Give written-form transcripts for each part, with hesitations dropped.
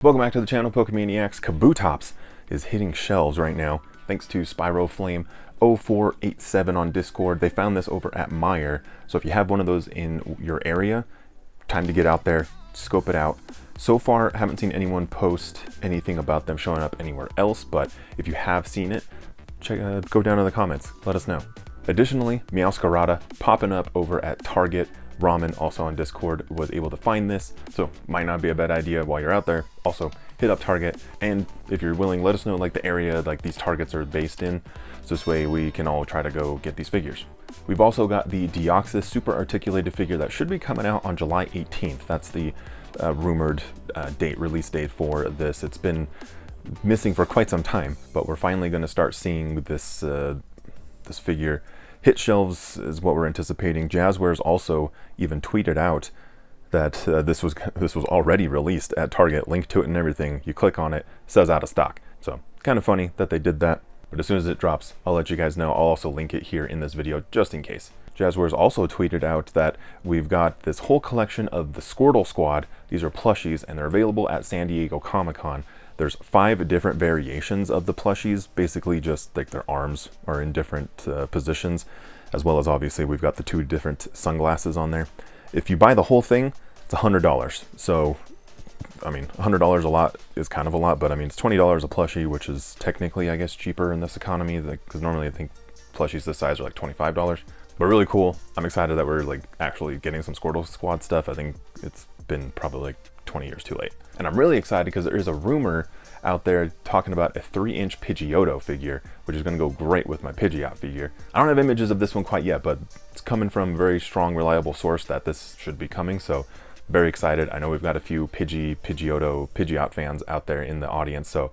Welcome back to the channel, Pokemaniacs. Kabutops is hitting shelves right now, thanks to Spyroflame 0487 on Discord. They found this over at Meyer, so if you have one of those in your area, time to get out there, scope it out. So far, haven't seen anyone post anything about them showing up anywhere else, but if you have seen it, go down in the comments, let us know. Additionally, Meowscarada popping up over at Target. Ramen, also on Discord, was able to find this, so might not be a bad idea while you're out there. Also, hit up Target, and if you're willing, let us know like the area like these Targets are based in, so this way we can all try to go get these figures. We've also got the Deoxys Super Articulated figure that should be coming out on July 18th. That's the rumored release date for this. It's been missing for quite some time, but we're finally going to start seeing this this figure hit shelves is what we're anticipating. Jazzwares also even tweeted out that this was already released at Target, link to it and everything. You click on it, says out of stock. So kind of funny that they did that, but as soon as it drops, I'll let you guys know. I'll also link it here in this video just in case. Jazzwares also tweeted out that we've got this whole collection of the Squirtle Squad. These are plushies and they're available at San Diego Comic-Con. There's 5 different variations of the plushies, basically just like their arms are in different positions, as well as obviously we've got the 2 different sunglasses on there. If you buy the whole thing, it's $100. So, I mean, $100 a lot is kind of a lot, but I mean, it's $20 a plushie, which is technically, I guess, cheaper in this economy, because normally I think plushies this size are like $25. But really cool. I'm excited that we're like actually getting some Squirtle Squad stuff. I think it's been probably like 20 years too late. And I'm really excited because there is a rumor out there talking about a 3-inch Pidgeotto figure, which is going to go great with my Pidgeot figure. I don't have images of this one quite yet, but it's coming from a very strong, reliable source that this should be coming. So very excited. I know we've got a few Pidgeot fans out there in the audience, so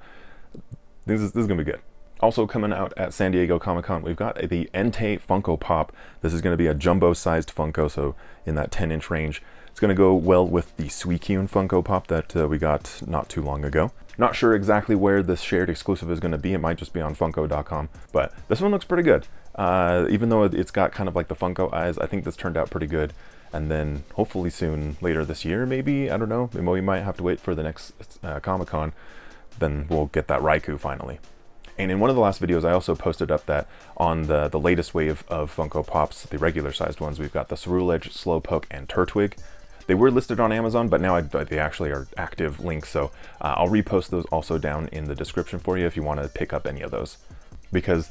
this is going to be good. Also coming out at San Diego Comic-Con, we've got the Entei Funko Pop. This is going to be a jumbo-sized Funko, so in that 10-inch range. It's going to go well with the Suicune Funko Pop that we got not too long ago. Not sure exactly where this shared exclusive is going to be. It might just be on Funko.com, but this one looks pretty good. Even though it's got kind of like the Funko eyes, I think this turned out pretty good. And then hopefully soon, later this year, maybe, I don't know, we might have to wait for the next Comic-Con. Then we'll get that Raikou finally. And in one of the last videos, I also posted up that on the latest wave of Funko Pops, the regular sized ones, we've got the Ceruledge, Slowpoke, and Turtwig. They were listed on Amazon, but now they actually are active links, so I'll repost those also down in the description for you if you want to pick up any of those. Because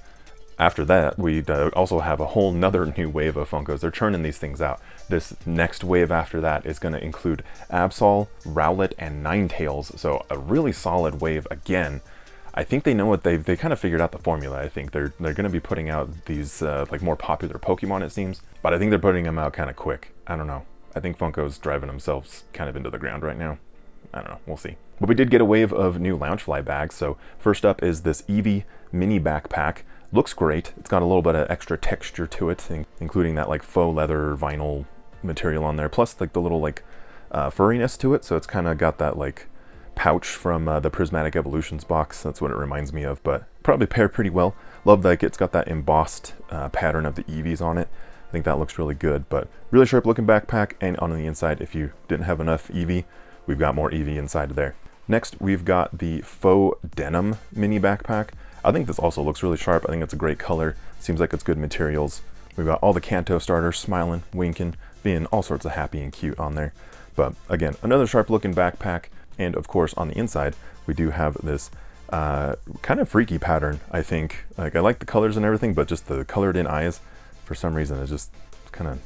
after that, we also have a whole nother new wave of Funkos. They're churning these things out. This next wave after that is going to include Absol, Rowlet, and Ninetales, so a really solid wave again. I think they know what they kind of figured out the formula. I think they're going to be putting out these like more popular Pokemon, it seems, but I think they're putting them out kind of quick. I don't know. I think Funko's driving themselves kind of into the ground right now. I don't know, we'll see. But we did get a wave of new Loungefly bags. So first up is this Eevee mini backpack. Looks great. It's got a little bit of extra texture to it, including that like faux leather vinyl material on there, plus like the little like furriness to it. So it's kind of got that like pouch from the Prismatic Evolutions box. That's what it reminds me of, but probably pair pretty well. Love that it's got that embossed pattern of the Eevees on it. I think that looks really good, but really sharp looking backpack, and on the inside, if you didn't have enough Eevee, we've got more Eevee inside there. Next, we've got the faux denim mini backpack. I think this also looks really sharp. I think it's a great color. Seems like it's good materials. We've got all the Kanto starters smiling, winking, being all sorts of happy and cute on there. But again, another sharp looking backpack. And of course, on the inside, we do have this kind of freaky pattern, I think. Like, I like the colors and everything, but just the colored in eyes, for some reason, is just kind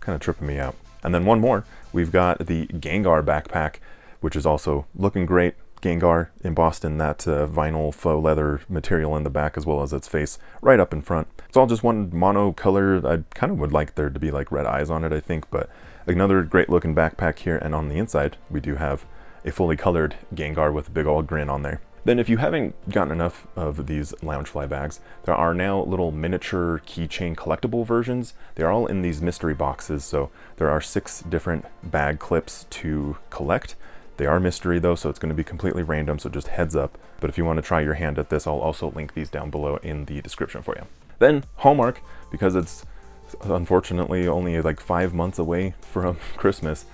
of tripping me out. And then one more, we've got the Gengar backpack, which is also looking great. Gengar embossed in that vinyl faux leather material in the back, as well as its face right up in front. It's all just one mono color. I kind of would like there to be like red eyes on it, I think, but another great looking backpack here. And on the inside, we do have a fully colored Gengar with a big old grin on there. Then if you haven't gotten enough of these Loungefly bags, there are now little miniature keychain collectible versions. They're all in these mystery boxes, so there are 6 different bag clips to collect. They are mystery though, so it's going to be completely random, so just heads up. But if you want to try your hand at this, I'll also link these down below in the description for you. Then Hallmark, because it's unfortunately only like 5 months away from Christmas,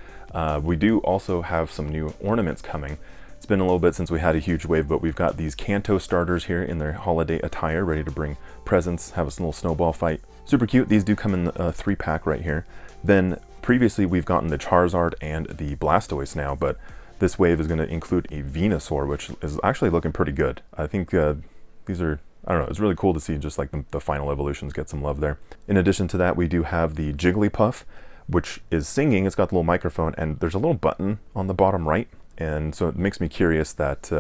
we do also have some new ornaments coming. It's been a little bit since we had a huge wave, but we've got these Kanto starters here in their holiday attire, ready to bring presents, have a little snowball fight. Super cute. These do come in a 3-pack right here. Then previously we've gotten the Charizard and the Blastoise now, but this wave is going to include a Venusaur, which is actually looking pretty good. I think these are, I don't know, it's really cool to see just like the final evolutions get some love there. In addition to that, we do have the Jigglypuff, which is singing. It's got the little microphone, and there's a little button on the bottom right. And so it makes me curious that,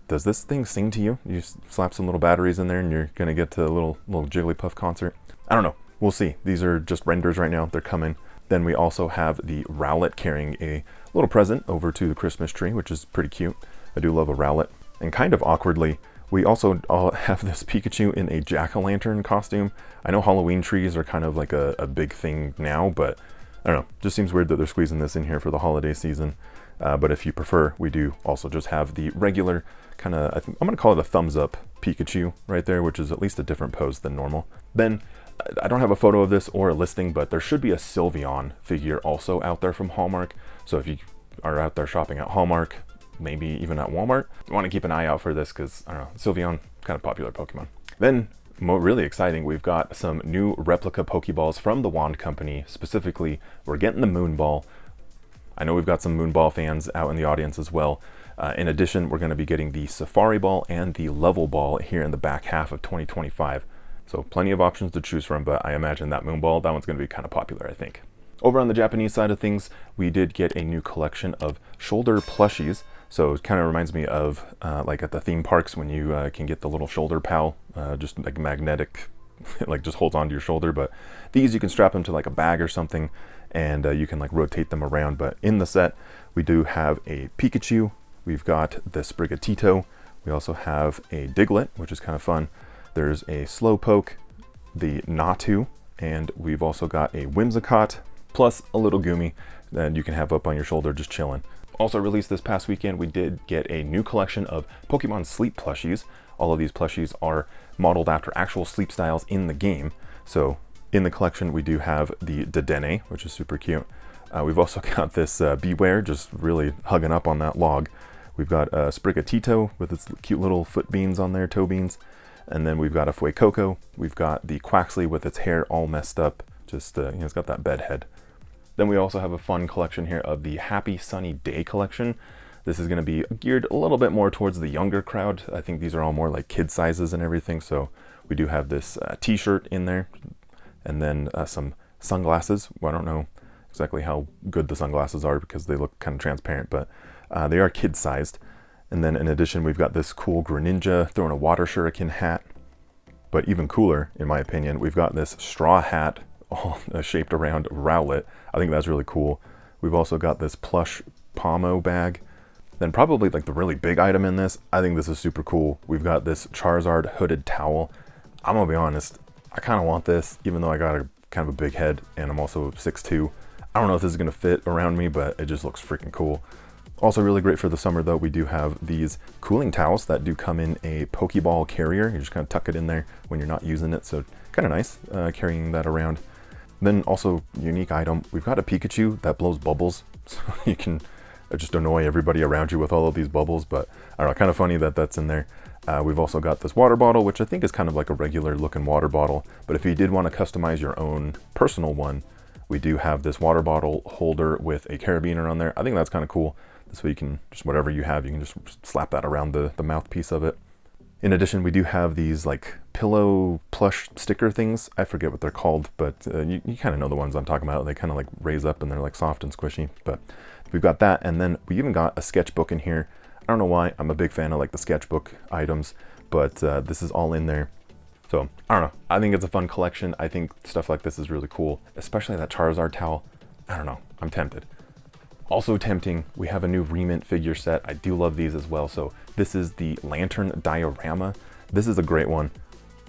does this thing sing to you? You slap some little batteries in there and you're going to get to a little Jigglypuff concert. I don't know. We'll see. These are just renders right now. They're coming. Then we also have the Rowlet carrying a little present over to the Christmas tree, which is pretty cute. I do love a Rowlet. And kind of awkwardly, we also all have this Pikachu in a jack-o'-lantern costume. I know Halloween trees are kind of like a big thing now, but I don't know. Just seems weird that they're squeezing this in here for the holiday season. But if you prefer, we do also just have the regular kind of, I'm going to call it a thumbs up Pikachu right there, which is at least a different pose than normal. Then I don't have a photo of this or a listing, but there should be a Sylveon figure also out there from Hallmark. So if you are out there shopping at Hallmark, maybe even at Walmart, you want to keep an eye out for this because, I don't know, Sylveon, kind of popular Pokemon. Then, really exciting, we've got some new replica Pokeballs from the Wand Company. Specifically, we're getting the Moonball. I know we've got some Moonball fans out in the audience as well. In addition, we're going to be getting the Safari Ball and the Level Ball here in the back half of 2025. So plenty of options to choose from, but I imagine that Moonball, that one's going to be kind of popular, I think. Over on the Japanese side of things, we did get a new collection of shoulder plushies. So it kind of reminds me of like at the theme parks when you can get the little shoulder pal, just like magnetic, like just holds onto your shoulder. But these you can strap them to like a bag or something, and you can like rotate them around. But in the set, we do have a Pikachu. We've got the Sprigatito. We also have a Diglett, which is kind of fun. There's a Slowpoke, the Natu, and we've also got a Whimsicott, plus a little Goomy that you can have up on your shoulder just chilling. Also released this past weekend, we did get a new collection of Pokemon Sleep plushies. All of these plushies are modeled after actual sleep styles in the game. So in the collection, we do have the Dedenne, which is super cute. We've also got this Beware, just really hugging up on that log. We've got a Sprigatito with its cute little foot beans on there, toe beans. And then we've got a Fuecoco. We've got the Quaxley with its hair all messed up. Just, it's got that bed head. Then we also have a fun collection here of the Happy Sunny Day collection. This is going to be geared a little bit more towards the younger crowd. I think these are all more like kid sizes and everything. So we do have this t-shirt in there, and then some sunglasses. Well, I don't know exactly how good the sunglasses are because they look kind of transparent, but they are kid sized. And then in addition, we've got this cool Greninja throwing a water shuriken hat. But even cooler, in my opinion, we've got this straw hat all shaped around Rowlet. I think that's really cool. We've also got this plush Pomo bag. Then probably like the really big item in this, I think this is super cool. We've got this Charizard hooded towel. I'm gonna be honest, I kind of want this, even though I got a kind of a big head and I'm also 6'2". I don't know if this is gonna fit around me, but it just looks freaking cool. Also really great for the summer though, we do have these cooling towels that do come in a Pokeball carrier. You just kind of tuck it in there when you're not using it, so kind of nice carrying that around. Then also unique item, we've got a Pikachu that blows bubbles, so you can just annoy everybody around you with all of these bubbles, but I don't know, kind of funny that that's in there. We've also got this water bottle, which I think is kind of like a regular looking water bottle, but if you did want to customize your own personal one, we do have this water bottle holder with a carabiner on there. I think that's kind of cool. This way you can just, whatever you have, you can just slap that around the mouthpiece of it. In addition, we do have these like pillow plush sticker things. I forget what they're called, but you kind of know the ones I'm talking about. They kind of like raise up and they're like soft and squishy, but we've got that. And then we even got a sketchbook in here. I don't know why, I'm a big fan of like the sketchbook items, but this is all in there. So I don't know, I think it's a fun collection. I think stuff like this is really cool, especially that Charizard towel. I don't know, I'm tempted. Also tempting, we have a new Re-Ment figure set. I do love these as well. So this is the Lantern Diorama. This is a great one.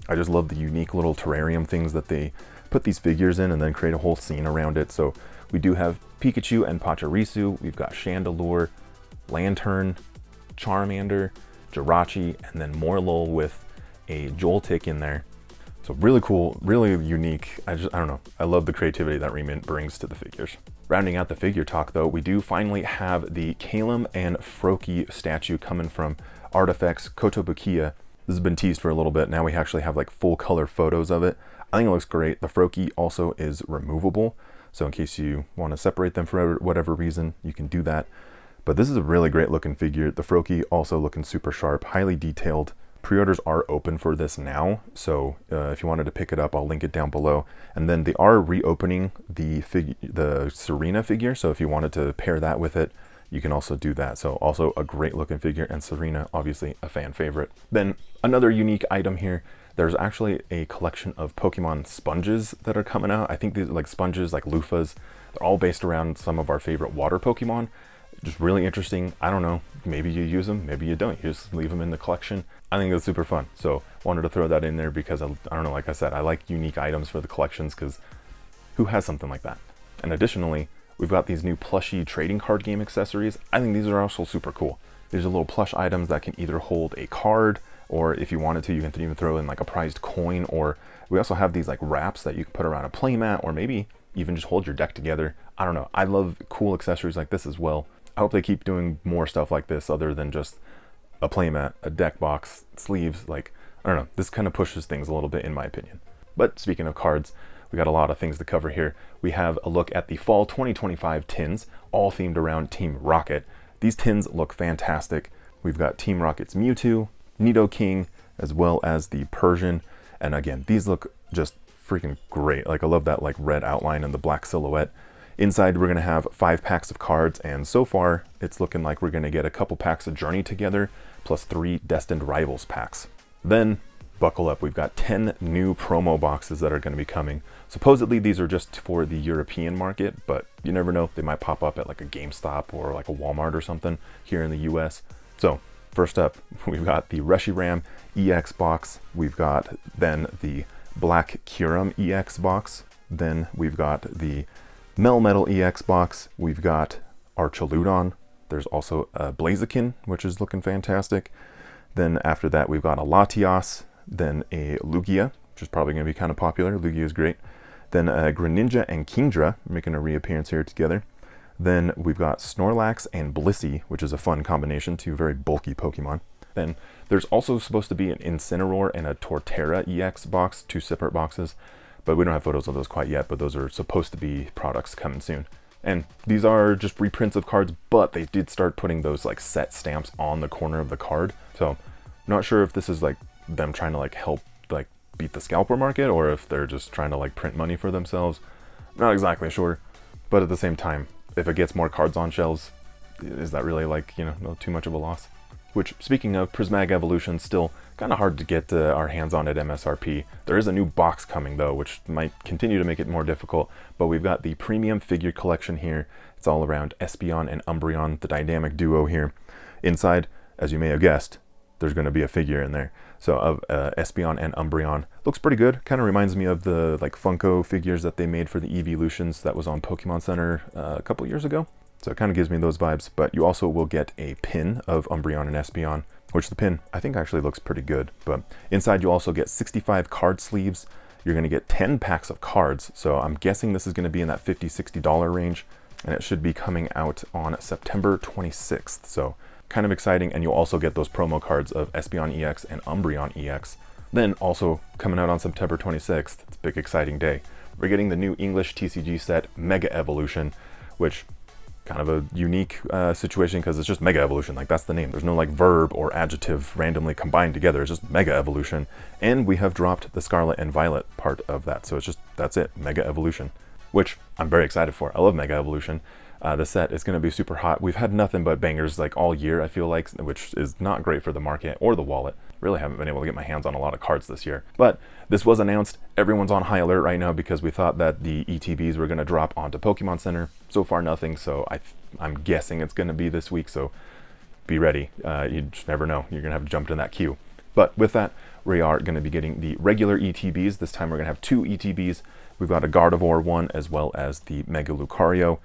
I just love the unique little terrarium things that they put these figures in and then create a whole scene around it. So we do have Pikachu and Pachirisu. We've got Chandelure, Lantern, Charmander, Jirachi, and then Morlul with a Joltik in there. So really cool, really unique. I don't know. I love the creativity that Re-Ment brings to the figures. Rounding out the figure talk though, we do finally have the Calum and Froakie statue coming from Artifacts Kotobukiya. This has been teased for a little bit. Now we actually have like full color photos of it. I think it looks great. The Froakie also is removable. So in case you want to separate them for whatever reason, you can do that. But this is a really great looking figure. The Froakie also looking super sharp, highly detailed. Pre-orders are open for this now, so if you wanted to pick it up, I'll link it down below. And then they are reopening the Serena figure, so if you wanted to pair that with it, you can also do that. So also a great looking figure, and Serena, obviously a fan favorite. Then another unique item here, there's actually a collection of Pokemon sponges that are coming out. I think these are like sponges, like loofahs. They're all based around some of our favorite water Pokemon. Just really interesting. I don't know, maybe you use them, maybe you don't. You just leave them in the collection. I think it's super fun. So wanted to throw that in there because I don't know, like I said, I like unique items for the collections because who has something like that? And additionally, we've got these new plushy trading card game accessories. I think these are also super cool. These are little plush items that can either hold a card, or if you wanted to, you can even throw in like a prized coin, or we also have these like wraps that you can put around a playmat, or maybe even just hold your deck together. I don't know. I love cool accessories like this as well. I hope they keep doing more stuff like this other than just a playmat, a deck box, sleeves. Like, I don't know, this kind of pushes things a little bit in my opinion. But speaking of cards, we got a lot of things to cover here. We have a look at the fall 2025 tins, all themed around Team Rocket. These tins look fantastic. We've got Team Rocket's Mewtwo, Nidoking, as well as the Persian. And again, these look just freaking great. Like, I love that like red outline and the black silhouette. Inside, we're going to have 5 packs of cards, and so far, it's looking like we're going to get a couple packs of Journey Together, plus 3 Destined Rivals packs. Then, buckle up, we've got 10 new promo boxes that are going to be coming. Supposedly, these are just for the European market, but you never know, they might pop up at like a GameStop or like a Walmart or something here in the US. So, first up, we've got the Reshiram EX box, we've got then the Black Kyurem EX box, then we've got the Melmetal EX box, we've got Archaludon, there's also a Blaziken, which is looking fantastic. Then after that, we've got a Latias, then a Lugia, which is probably going to be kind of popular. Lugia is great. Then Greninja and Kingdra making a reappearance here together. Then we've got Snorlax and Blissey, which is a fun combination, 2 very bulky Pokemon. Then there's also supposed to be an Incineroar and a Torterra EX box, 2 separate boxes. But we don't have photos of those quite yet, but those are supposed to be products coming soon. And these are just reprints of cards, but they did start putting those like set stamps on the corner of the card. So I'm not sure if this is like them trying to like help like beat the scalper market, or if they're just trying to like print money for themselves. Not exactly sure. But at the same time, if it gets more cards on shelves, is that really like, you know, not too much of a loss? Which, speaking of, Prismatic Evolutions, still kind of hard to get our hands on at MSRP. There is a new box coming though, which might continue to make it more difficult, but we've got the premium figure collection here. It's all around Espeon and Umbreon, the dynamic duo here. Inside, as you may have guessed, there's going to be a figure in there. So of Espeon and Umbreon. Looks pretty good. Kind of reminds me of the like Funko figures that they made for the Evolutions that was on Pokemon Center a couple years ago. So it kind of gives me those vibes, but you also will get a pin of Umbreon and Espeon, which the pin I think actually looks pretty good. But inside you also get 65 card sleeves. You're going to get 10 packs of cards. So I'm guessing this is going to be in that $50, $60 range, and it should be coming out on September 26th. So kind of exciting. And you'll also get those promo cards of Espeon EX and Umbreon EX. Then also coming out on September 26th, it's a big exciting day. We're getting the new English TCG set Mega Evolution, which kind of a unique situation because it's just Mega Evolution, like that's the name. There's no like verb or adjective randomly combined together. It's just Mega Evolution. And we have dropped the Scarlet and Violet part of that. So it's just, that's it, Mega Evolution, which I'm very excited for. I love Mega Evolution. The set is going to be super hot. We've had nothing but bangers like all year, I feel like, which is not great for the market or the wallet. Really haven't been able to get my hands on a lot of cards this year. But this was announced. Everyone's on high alert right now because we thought that the ETBs were going to drop onto Pokemon Center. So far, nothing. So I'm guessing it's going to be this week. So be ready. You just never know. You're going to have to jump in that queue. But with that, we are going to be getting the regular ETBs. This time we're going to have 2 ETBs. We've got a Gardevoir one as well as the Mega Lucario.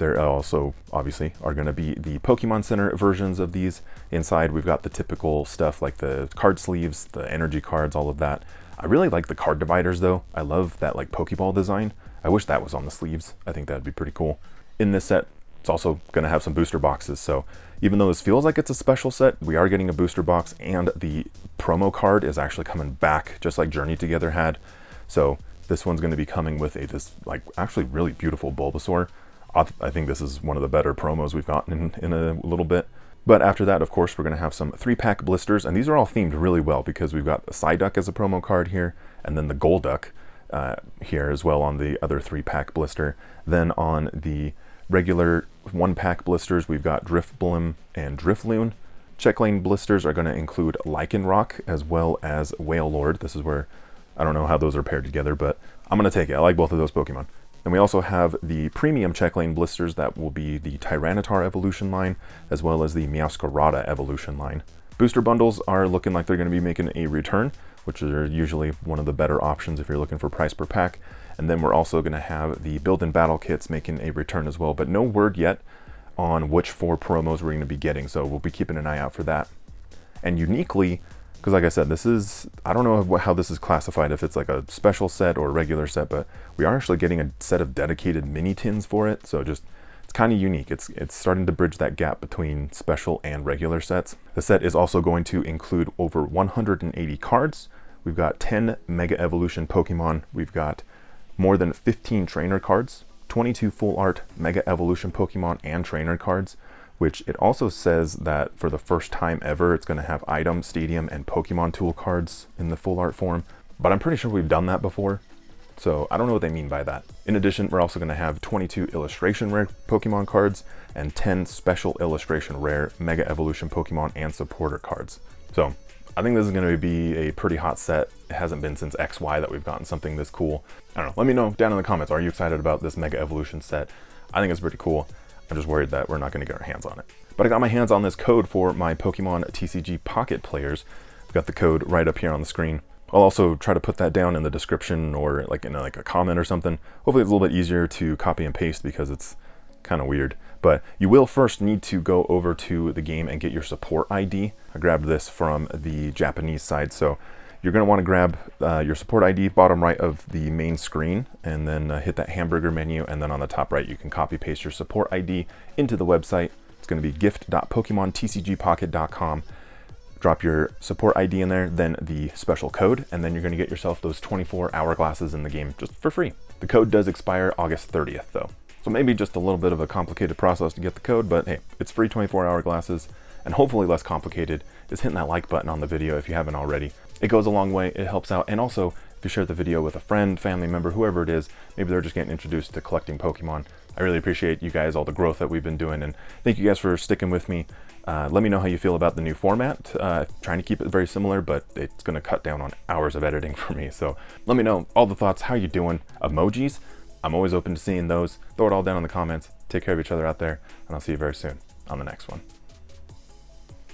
There also obviously are going to be the Pokemon Center versions of these. Inside we've got the typical stuff like the card sleeves, the energy cards, all of that. I really like the card dividers though. I love that like Pokeball design. I wish that was on the sleeves. I think that'd be pretty cool. In this set, it's also going to have some booster boxes. So even though this feels like it's a special set, we are getting a booster box, and the promo card is actually coming back just like Journey Together had. So this one's going to be coming with this like actually really beautiful Bulbasaur. I think this is one of the better promos we've gotten in a little bit. But after that, of course, we're going to have some 3-pack blisters, and these are all themed really well because we've got the Psyduck as a promo card here, and then the Golduck here as well on the other 3-pack blister. Then on the regular 1-pack blisters, we've got Drifblim and Drifloon. Check lane blisters are going to include Lycanroc as well as Wailord. This is where, I don't know how those are paired together, but I'm going to take it. I like both of those Pokemon. And we also have the premium check lane blisters that will be the Tyranitar evolution line, as well as the Meowscarada evolution line. Booster bundles are looking like they're going to be making a return, which are usually one of the better options if you're looking for price per pack. And then we're also going to have the build and battle kits making a return as well, but no word yet on which 4 promos we're going to be getting, so we'll be keeping an eye out for that. And uniquely, because like I said, this is, I don't know how this is classified, if it's like a special set or a regular set, but we are actually getting a set of dedicated mini tins for it. So just, it's kind of unique. It's starting to bridge that gap between special and regular sets. The set is also going to include over 180 cards. We've got 10 Mega Evolution Pokemon. We've got more than 15 trainer cards, 22 full art Mega Evolution Pokemon and trainer cards, which it also says that for the first time ever, it's going to have Item, Stadium, and Pokemon Tool cards in the full art form. But I'm pretty sure we've done that before, so I don't know what they mean by that. In addition, we're also going to have 22 illustration rare Pokemon cards and 10 special illustration rare Mega Evolution Pokemon and supporter cards. So I think this is going to be a pretty hot set. It hasn't been since XY that we've gotten something this cool. I don't know. Let me know down in the comments. Are you excited about this Mega Evolution set? I think it's pretty cool. I'm just worried that we're not going to get our hands on it. But I got my hands on this code for my Pokemon TCG Pocket players. I've got the code right up here on the screen. I'll also try to put that down in the description or like in a comment or something. Hopefully it's a little bit easier to copy and paste because it's kind of weird. But you will first need to go over to the game and get your support ID. I grabbed this from the Japanese side, so you're going to want to grab your support ID, bottom right of the main screen, and then hit that hamburger menu, and then on the top right you can copy paste your support ID into the website. It's going to be gift.pokemontcgpocket.com. Drop your support ID in there, then the special code, and then you're going to get yourself those 24 hourglasses in the game just for free. The code does expire August 30th though, so maybe just a little bit of a complicated process to get the code, but hey, it's free 24 hourglasses, and hopefully less complicated is hitting that like button on the video if you haven't already. It goes a long way, it helps out, and also if you share the video with a friend, family member, whoever it is, maybe they're just getting introduced to collecting Pokemon. I really appreciate you guys, all the growth that we've been doing, and thank you guys for sticking with me. Let me know how you feel about the new format. Trying to keep it very similar, but it's going to cut down on hours of editing for me. So let me know all the thoughts, how you doing, emojis. I'm always open to seeing those. Throw it all down in the comments. Take care of each other out there, and I'll see you very soon on the next one.